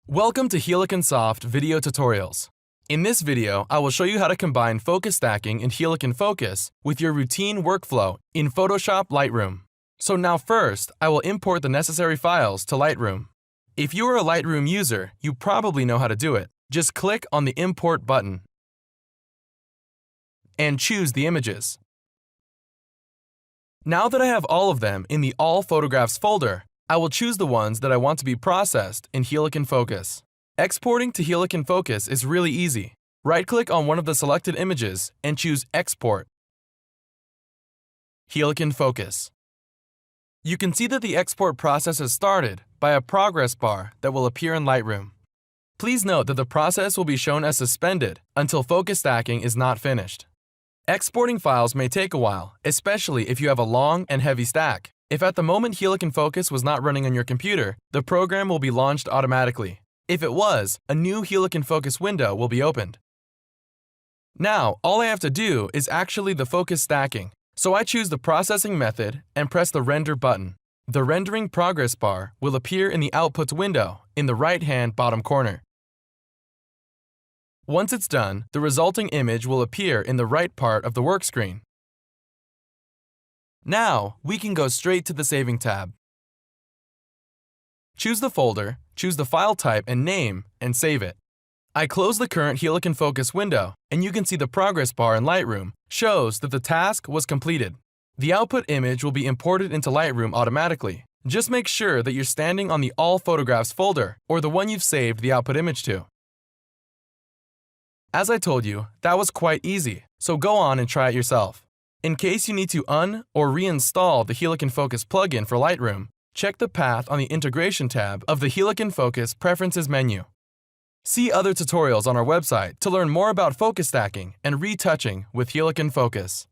Welcome to Helican Soft Video Tutorials. In this video, I will show you how to combine focus stacking in Helican Focus with your routine workflow in Photoshop Lightroom. So now first, I will import the necessary files to Lightroom. If you are a Lightroom user, you probably know how to do it. Just click on the Import button and choose the images. Now that I have all of them in the All Photographs folder, I will choose the ones that I want to be processed in Helican Focus. Exporting to Helican Focus is really easy. Right-click on one of the selected images and choose Export. Helican Focus. You can see that the export process has started by a progress bar that will appear in Lightroom. Please note that the process will be shown as suspended until focus stacking is not finished. Exporting files may take a while, especially if you have a long and heavy stack. If at the moment Helican Focus was not running on your computer, the program will be launched automatically. If it was, a new Helican Focus window will be opened. Now, all I have to do is actually the focus stacking, so I choose the processing method and press the render button. The rendering progress bar will appear in the Outputs window in the right-hand bottom corner. Once it's done, the resulting image will appear in the right part of the work screen. Now, we can go straight to the Saving tab. Choose the folder, choose the file type and name, and save it. I close the current Helican Focus window, and you can see the progress bar in Lightroom shows that the task was completed. The output image will be imported into Lightroom automatically. Just make sure that you're standing on the All Photographs folder or the one you've saved the output image to. As I told you, that was quite easy, so go on and try it yourself. In case you need to or reinstall the Helican Focus plugin for Lightroom, check the path on the Integration tab of the Helican Focus Preferences menu. See other tutorials on our website to learn more about focus stacking and retouching with Helican Focus.